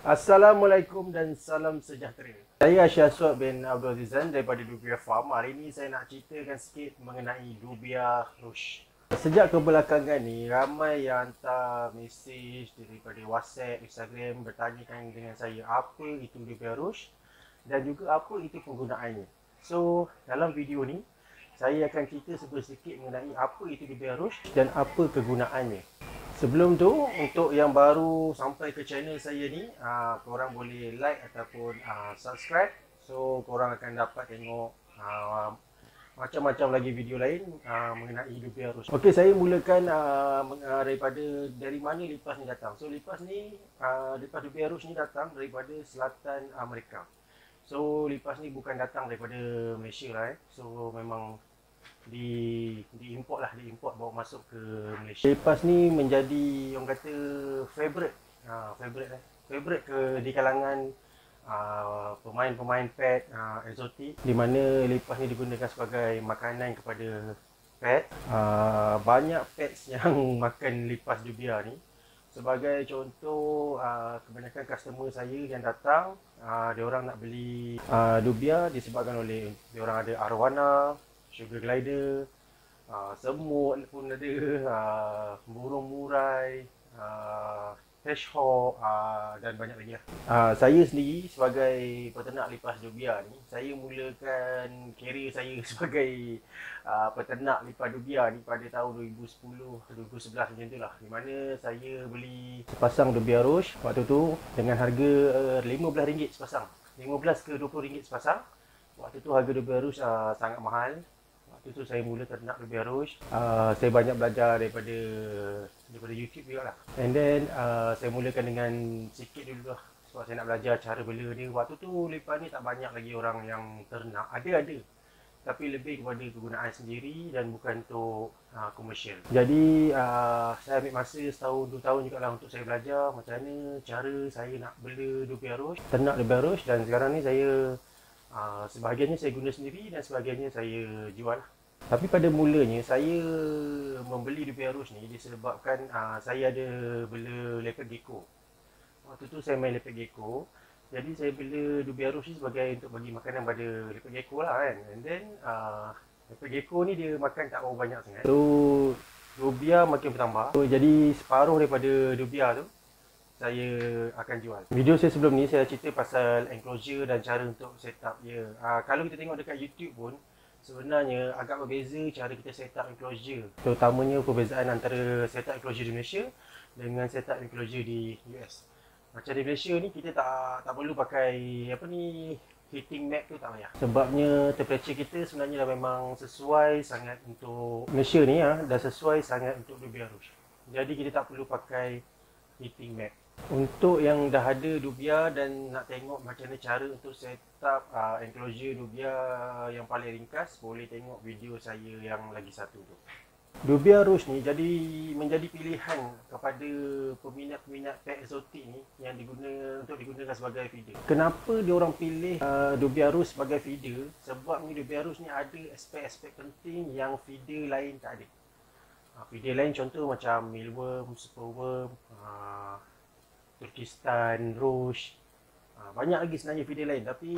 Assalamualaikum dan salam sejahtera. Saya Syahsuat bin Abdul Azizan daripada Dubia Farm. Hari ini saya nak ceritakan sikit mengenai Dubia Rush. Sejak kebelakangan ni, ramai yang hantar mesej daripada WhatsApp, Instagram bertanyakan dengan saya apa itu Dubia Rush dan juga apa itu penggunaannya. So, dalam video ni, saya akan cerita sedikit mengenai apa itu Dubia Rush dan apa kegunaannya. Sebelum tu, untuk yang baru sampai ke channel saya ni, korang boleh like ataupun subscribe. So, korang akan dapat tengok macam-macam lagi video lain mengenai Dubia Rush. Okey, saya mulakan daripada dari mana lipas ni datang. So, lipas Dubia Rush ni datang daripada selatan Amerika. So, lipas ni bukan datang daripada Malaysia lah. So, memang diimport bawa masuk ke Malaysia. Lipas ni menjadi orang kata favorite di kalangan pemain-pemain pet eksotik, di mana lipas ni digunakan sebagai makanan kepada pet. Banyak pets yang makan lipas dubia ni. Sebagai contoh, kebanyakan customer saya yang datang, diorang nak beli dubia disebabkan oleh diorang ada arwana, sugar glider, semut pun ada, burung murai, hedgehog, dan banyak lagi lah. Saya sendiri sebagai peternak lipas dubia ni, saya mulakan kerjaya saya sebagai peternak lipas dubia ni pada tahun 2010-2011 macam tu lah. Di mana saya beli sepasang Dubia Rush waktu tu dengan harga RM15 sepasang, 15 ke RM20 sepasang. Waktu tu harga Dubia Rush sangat mahal. Waktu tu saya mula ternak Dubia Rush. Saya banyak belajar daripada YouTube juga lah. And then saya mulakan dengan sikit dulu lah, sebab saya nak belajar cara bela dia. Waktu tu lipas ni tak banyak lagi orang yang ternak. Ada, tapi lebih kepada kegunaan sendiri dan bukan untuk komersial. Jadi saya ambil masa setahun 2 tahun juga lah untuk saya belajar macam mana cara saya nak bela Dubia Rush, ternak Dubia Rush. Dan sekarang ni saya sebahagiannya saya guna sendiri dan sebahagiannya saya jual. Tapi pada mulanya saya membeli Dubia Rush ni disebabkan saya ada bela leopard gecko. Waktu tu saya main leopard gecko. Jadi saya bela Dubia Rush ni sebagai untuk bagi makanan pada leopard gecko lah kan. And then leopard gecko ni dia makan tak berapa banyak sangat. So dubia makin bertambah. So, jadi separuh daripada dubia tu saya akan jual. Video saya sebelum ni saya cerita pasal enclosure dan cara untuk set up dia. Kalau kita tengok dekat YouTube pun, sebenarnya agak berbeza cara kita set up enclosure. Terutamanya perbezaan antara set up enclosure di Malaysia dengan set up enclosure di US. Macam di Malaysia ni kita tak perlu pakai heating mat tu, tak payah. Sebabnya temperature kita sebenarnya dah memang sesuai sangat untuk Malaysia ni dah sesuai sangat untuk Dubia Rush. Jadi kita tak perlu pakai heating mat. Untuk yang dah ada dubia dan nak tengok macam mana cara untuk set up enclosure dubia yang paling ringkas, boleh tengok video saya yang lagi satu tu. Dubia Rush ni menjadi pilihan kepada peminat-peminat pet eksotik ni yang digunakan sebagai feeder. Kenapa diorang pilih Dubia Rush sebagai feeder? Sebab ni Dubia Rush ni ada aspek-aspek penting yang feeder lain tak ada. Feeder lain contoh macam mealworm, superworm, Turkistan, Rush, banyak lagi sebenarnya feeder lain. Tapi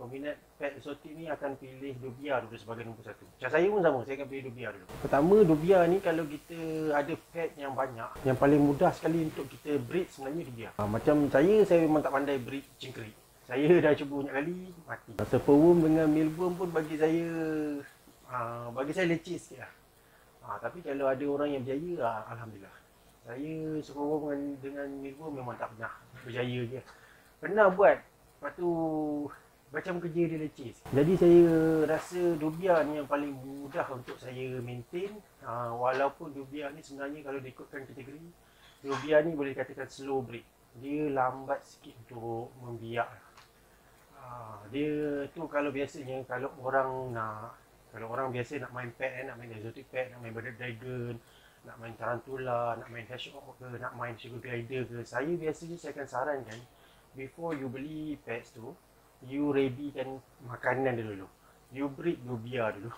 peminat pet eksotik ni akan pilih dubia dulu sebagai nombor satu. Macam saya pun sama, saya akan pilih dubia dulu. Pertama, dubia ni kalau kita ada pet yang banyak, yang paling mudah sekali untuk kita breed sebenarnya dubia. Macam saya memang tak pandai breed cingkrik. Saya dah cuba banyak kali, mati. Superworm dengan mealworm pun bagi saya leceh sikit lah. Tapi kalau ada orang yang berjaya, alhamdulillah. Saya superworm dengan mealworm memang tak pernah berjaya je. Pernah buat, lepas tu macam kerja dia leceh. Jadi saya rasa dubia ni yang paling mudah untuk saya maintain. Walaupun dubia ni sebenarnya kalau diikutkan kategori, dubia ni boleh dikatakan slow breed. Dia lambat sikit untuk membiak. Dia tu kalau biasanya kalau orang biasa nak main pet, nak main exotic pet, nak main bearded dragon, nak main tarantula, nak main hedgehog ke, nak main sugar glider ke, saya biasanya saya akan sarankan before you beli pets tu, you readykan makanan dia dulu. You breed dubia dulu.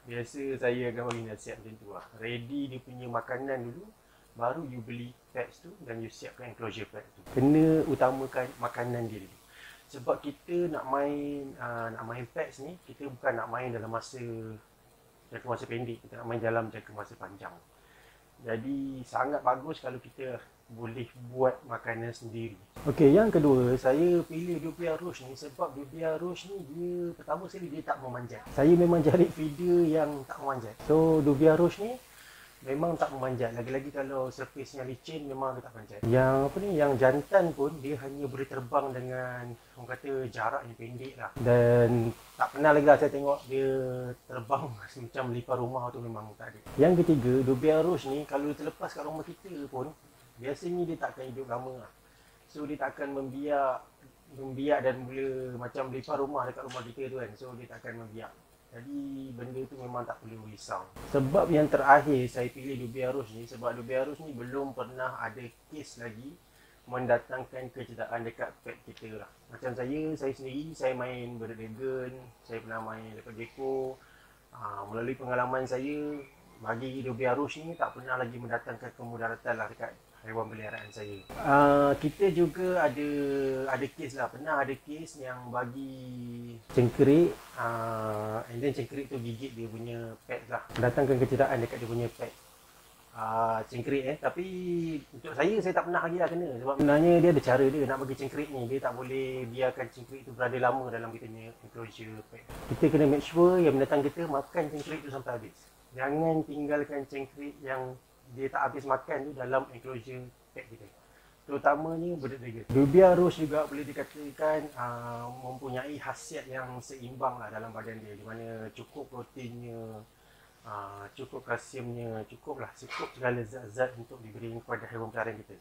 Biasa saya akan bagi nasihat macam tu lah. Ready dia punya makanan dulu, baru you beli pets tu dan you siapkan enclosure pets tu. Kena utamakan makanan dia dulu. Sebab kita nak main pets ni, kita bukan nak main dalam jangka masa pendek, kita nak main dalam jangka masa panjang. Jadi sangat bagus kalau kita boleh buat makanan sendiri. Okey, yang kedua, saya pilih Dubia Rouge ni sebab Dubia Rouge ni dia pertama sekali dia tak memanjat. Saya memang cari feeder yang tak memanjat. So Dubia Rouge ni memang tak memanjat. Lagi-lagi kalau surface yang licin memang dia tak manjat. Yang jantan pun dia hanya boleh terbang dengan orang kata jarak yang pendek lah. Dan tak pernah lagi lah saya tengok dia terbang macam lipat rumah tu, memang tak ada. Yang ketiga, Dubia Rouge ni kalau terlepas kat rumah kita pun biasanya dia tak akan hidup lama lah. So dia tak akan membiak dan mula macam lipat rumah dekat rumah kita tu kan. So dia tak akan membiak. Jadi benda tu memang tak perlu risau. Sebab yang terakhir saya pilih Dubia Rouge ni, sebab Dubia Rouge ni belum pernah ada kes lagi mendatangkan kecederaan dekat pet kita lah. Macam saya sendiri, saya main Bearded Dragon, saya pernah main Leopard Gecko. Melalui pengalaman saya, bagi Dubia Rouge ni tak pernah lagi mendatangkan kemudaratan lah dekat haiwan peliharaan saya. Kita juga ada kes lah, pernah ada kes yang bagi cengkerik, and then cengkerik tu gigit dia punya pet lah, mendatangkan kecederaan dekat dia punya pet. Cengkerik tapi untuk saya tak pernah lagi lah kena. Sebab sebenarnya dia ada cara dia nak bagi cengkerik ni, dia tak boleh biarkan cengkerik tu berada lama dalam kita punya enclosure pet. Kita kena make sure yang binatang kita makan cengkerik tu sampai habis. Jangan tinggalkan cengkerik yang dia tak habis makan tu dalam enclosure pet kita. Terutamanya Bearded Dragon. Dubia Rouge juga boleh dikatakan mempunyai khasiat yang seimbang lah dalam badan dia, di mana cukup proteinnya, cukup kalsiumnya, cukup segala zat-zat untuk diberi kepada haiwan peliharaan kita.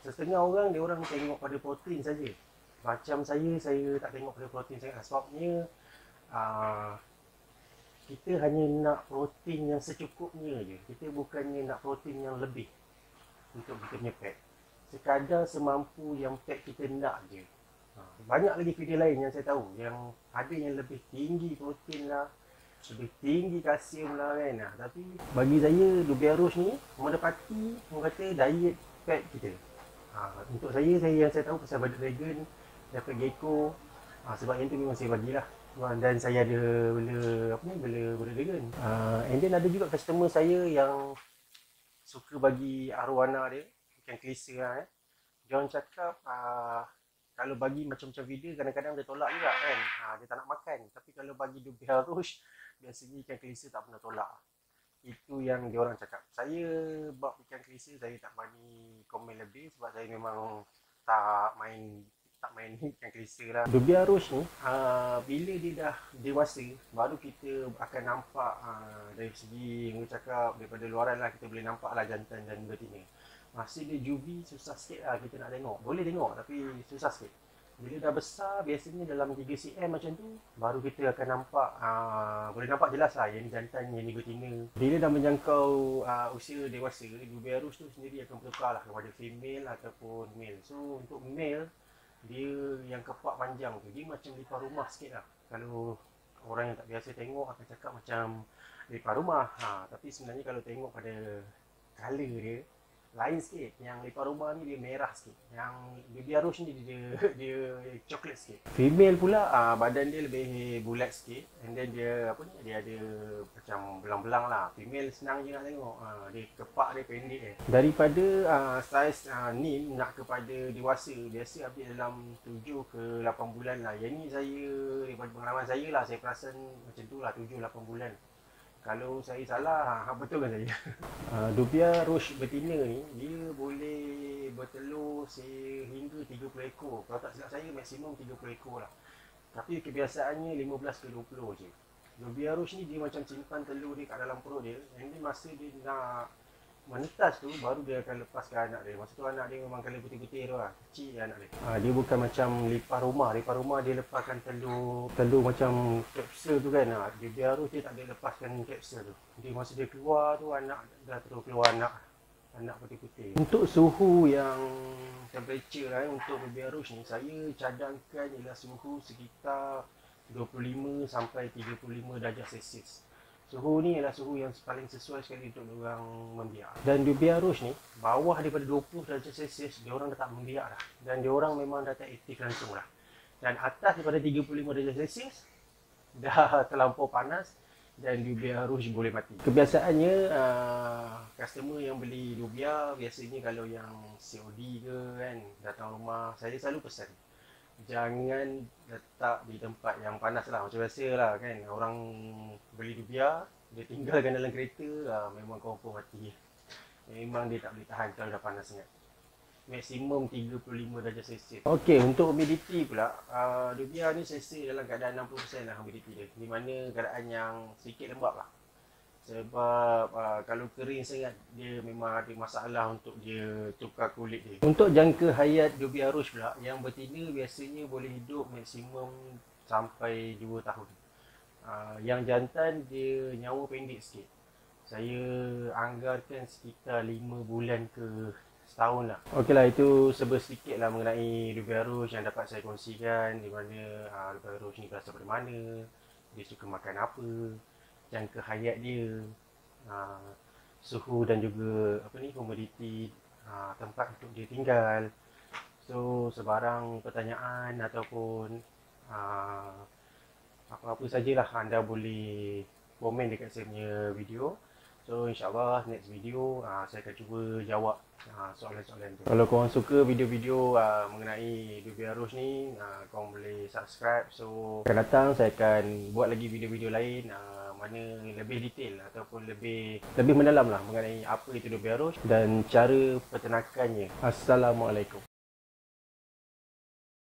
Setengah orang dia orang tengok pada protein saja. Macam saya tak tengok pada protein sangat, sebabnya kita hanya nak protein yang secukupnya je. Kita bukannya nak protein yang lebih untuk kita punya pet. Sekadar semampu yang pet kita nak je. Banyak lagi feeder lain yang saya tahu yang ada yang lebih tinggi protein lah, lebih tinggi kalsium lah kan. Tapi bagi saya Dubia Rouge ni menepati orang kata diet pet kita. Untuk saya yang saya tahu pasal Bearded Dragon, Leopard Gecko, sebab yang tu memang saya bagilah. Dan saya ada bela Bearded Dragon. And then ada juga customer saya yang suka bagi arwana dia, ikan kelisa lah. Dia orang cakap kalau bagi macam-macam video kadang-kadang dia tolak juga kan. Dia tak nak makan. Tapi kalau bagi Dubia Rouge, biasanya ikan kelisa tak pernah tolak. Itu yang dia orang cakap. Saya bab ikan kelisa saya tak berani komen lebih sebab saya memang tak main ikan kelisa lah. Dubia Rouge ni bila dia dah dewasa baru kita akan nampak dari segi yang cakap daripada luaran lah, kita boleh nampak lah jantan dan betina. Masa dia juvie susah sikit lah kita nak tengok. Boleh tengok tapi susah sikit. Bila dah besar, biasanya dalam 3 cm macam tu, baru kita akan nampak, boleh nampak jelas lah yang ni jantan, yang ni betina. Bila dah menjangkau usia dewasa, Dubia Rouge tu sendiri akan bertukar lah kepada female ataupun male. So untuk male, dia yang kepak panjang tu, dia macam lipat rumah sikit lah. Kalau orang yang tak biasa tengok akan cakap macam lipat rumah. Tapi sebenarnya kalau tengok pada colour dia, lain sikit. Yang lipat rumah ni dia merah sikit. Yang Dubia Rouge ni dia coklat sikit. Female pula badan dia lebih bulat sikit. And then dia dia ada macam belang-belang lah. Female senang je nak tengok. Dia kepak dia pendek je. Daripada saiz ni nak kepada dewasa, biasa habis dalam 7 ke 8 bulan lah. Yang ni saya, daripada pengalaman saya lah, saya perasan macam tu lah, 7-8 bulan. Kalau saya salah, betul kan saya? Dubia Rouge betina ni, dia boleh bertelur sehingga 30 ekor. Kalau tak silap saya, maksimum 30 ekor lah. Tapi kebiasaannya 15 ke 20 je. Dubia Rouge ni dia macam simpan telur dia kat dalam perut dia. Yang masa dia nak menetas tu, baru dia akan lepaskan anak dia. Masa tu anak dia memang colour putih-putih tu lah. Kecil anak dia. Dia bukan macam lipat rumah. Lipat rumah dia lepaskan telur macam kapsul tu kan. Dubia Rouge dia tak ada lepaskan kapsul tu. Dia masa dia keluar tu, anak dah terus keluar anak putih-putih. Untuk suhu yang temperature lah, untuk Dubia Rouge ni, saya cadangkan ialah suhu sekitar 25 sampai 35 darjah Celsius. Suhu ni adalah suhu yang paling sesuai sekali untuk orang membiak. Dan Dubia Rouge ni, bawah daripada 20 darjah Celsius, dia orang dah tak membiak dah. Dan dia orang memang dah tak aktif langsung dah. Dan atas daripada 35 darjah Celsius, dah terlampau panas dan Dubia Rouge boleh mati. Kebiasaannya, customer yang beli Dubia, biasanya kalau yang COD ke kan, datang rumah, saya selalu pesan, jangan letak di tempat yang panas lah. Macam biasa lah kan, orang beli Dubia, dia tinggalkan dalam kereta, memang confirm mati. Memang dia tak boleh tahan kalau dah panas sangat. Maksimum 35 darjah Celsius. Okey, untuk humidity pula, Dubia ni saya rasa dalam keadaan 60% lah humidity dia. Di mana keadaan yang sedikit lembab lah. Sebab kalau kering sangat, dia memang ada masalah untuk dia tukar kulit dia. Untuk jangka hayat Dubia Rouge pula, yang betina biasanya boleh hidup maksimum sampai 2 tahun. Yang jantan dia nyawa pendek sikit. Saya anggarkan sekitar 5 bulan ke setahun lah. Okeylah, itu sedikit lah mengenai Dubia Rouge yang dapat saya kongsikan. Di mana Dubia Rouge ni berasal dari mana, dia suka makan apa, jangka hayat dia, suhu dan juga humidity tempat untuk dia tinggal. So sebarang pertanyaan ataupun apa-apa sajalah, anda boleh komen dekat saya punya video. So insyaAllah next video saya akan cuba jawab soalan-soalan tu. Kalau korang suka video-video mengenai Dubia Rouge ni, korang boleh subscribe. So akan datang saya akan buat lagi video-video lain mana lebih detail ataupun lebih mendalam lah mengenai apa itu Dubia Rouge dan cara peternakannya. Assalamualaikum.